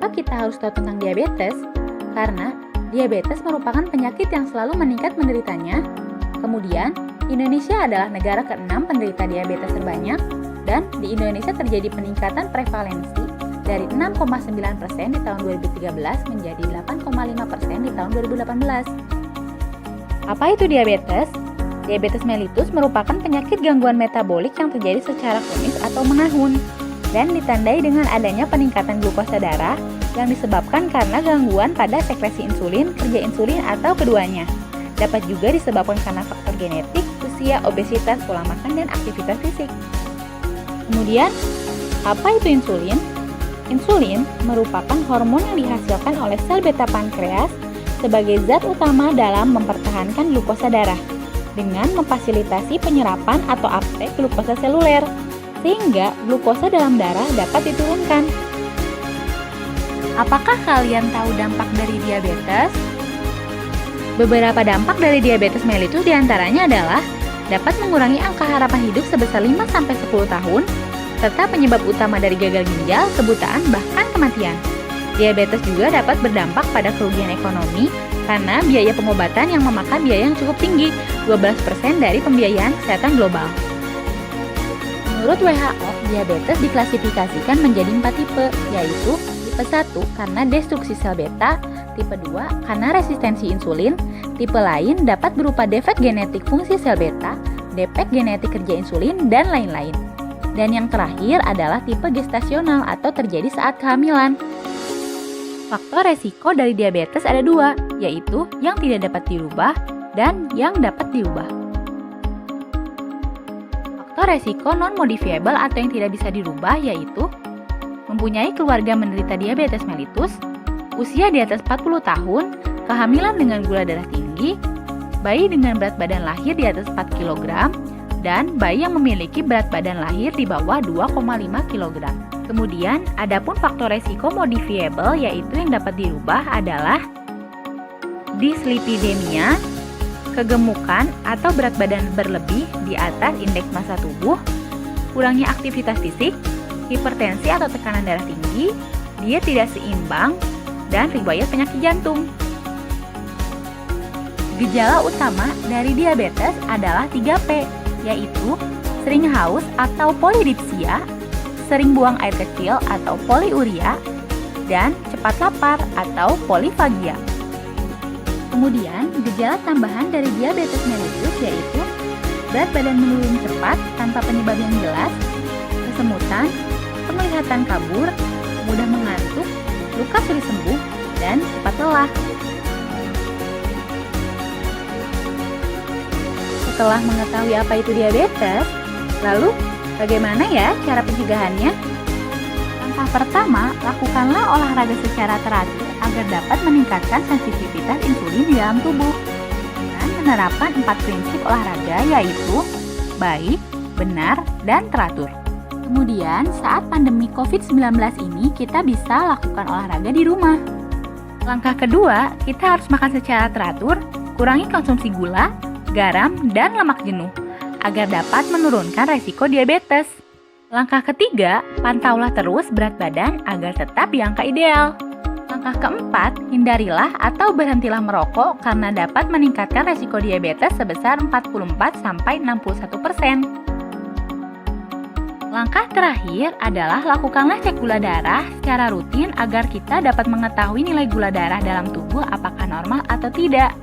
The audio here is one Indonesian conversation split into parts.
Kenapa kita harus tahu tentang diabetes? Karena diabetes merupakan penyakit yang selalu meningkat penderitanya. Kemudian, Indonesia adalah negara ke-6 penderita diabetes terbanyak, dan di Indonesia terjadi peningkatan prevalensi dari 6,9% di tahun 2013 menjadi 8,5% di tahun 2018. Apa itu diabetes? Diabetes mellitus merupakan penyakit gangguan metabolik yang terjadi secara kronis atau menahun dan ditandai dengan adanya peningkatan glukosa darah yang disebabkan karena gangguan pada sekresi insulin, kerja insulin, atau keduanya. Dapat juga disebabkan karena faktor genetik, usia, obesitas, pola makan, dan aktivitas fisik. Kemudian, apa itu insulin? Insulin merupakan hormon yang dihasilkan oleh sel beta pankreas sebagai zat utama dalam mempertahankan glukosa darah dengan memfasilitasi penyerapan atau uptake glukosa seluler, sehingga glukosa dalam darah dapat diturunkan. Apakah kalian tahu dampak dari diabetes? Beberapa dampak dari diabetes mellitus diantaranya adalah dapat mengurangi angka harapan hidup sebesar 5-10 tahun, serta penyebab utama dari gagal ginjal, kebutaan, bahkan kematian. Diabetes juga dapat berdampak pada kerugian ekonomi karena biaya pengobatan yang memakan biaya yang cukup tinggi, 12% dari pembiayaan kesehatan global. Menurut WHO, diabetes diklasifikasikan menjadi 4 tipe, yaitu tipe 1 karena destruksi sel beta, tipe 2 karena resistensi insulin, tipe lain dapat berupa defek genetik fungsi sel beta, defek genetik kerja insulin, dan lain-lain. Dan yang terakhir adalah tipe gestasional atau terjadi saat kehamilan. Faktor resiko dari diabetes ada 2, yaitu yang tidak dapat dirubah dan yang dapat dirubah. Faktor resiko non-modifiable atau yang tidak bisa dirubah yaitu mempunyai keluarga menderita diabetes mellitus, usia di atas 40 tahun, kehamilan dengan gula darah tinggi, bayi dengan berat badan lahir di atas 4 kg, dan bayi yang memiliki berat badan lahir di bawah 2,5 kg. Kemudian, adapun faktor resiko modifiable yaitu yang dapat dirubah adalah dislipidemia, kegemukan atau berat badan berlebih di atas indeks massa tubuh, kurangnya aktivitas fisik, hipertensi atau tekanan darah tinggi, diet tidak seimbang, dan riwayat penyakit jantung. Gejala utama dari diabetes adalah 3P, yaitu sering haus atau polidipsia, sering buang air kecil atau poliuria, dan cepat lapar atau polifagia. Kemudian, gejala tambahan dari diabetes mellitus yaitu berat badan menurun cepat tanpa penyebab yang jelas, kesemutan, penglihatan kabur, mudah mengantuk, luka sulit sembuh, dan cepat lelah. Setelah mengetahui apa itu diabetes, lalu bagaimana ya cara pencegahannya? Langkah pertama, lakukanlah olahraga secara teratur agar dapat meningkatkan sensitivitas insulin di dalam tubuh dengan menerapkan 4 prinsip olahraga yaitu baik, benar, dan teratur. Kemudian, saat pandemi COVID-19 ini, kita bisa lakukan olahraga di rumah. Langkah kedua, kita harus makan secara teratur, kurangi konsumsi gula, garam, dan lemak jenuh agar dapat menurunkan resiko diabetes. Langkah ketiga, pantaulah terus berat badan agar tetap di angka ideal. Langkah keempat, hindarilah atau berhentilah merokok karena dapat meningkatkan resiko diabetes sebesar 44-61%. Langkah terakhir adalah lakukanlah cek gula darah secara rutin agar kita dapat mengetahui nilai gula darah dalam tubuh apakah normal atau tidak.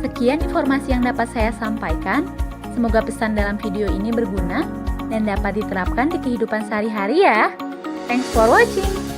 Sekian informasi yang dapat saya sampaikan. Semoga pesan dalam video ini berguna dan dapat diterapkan di kehidupan sehari-hari ya. Thanks for watching.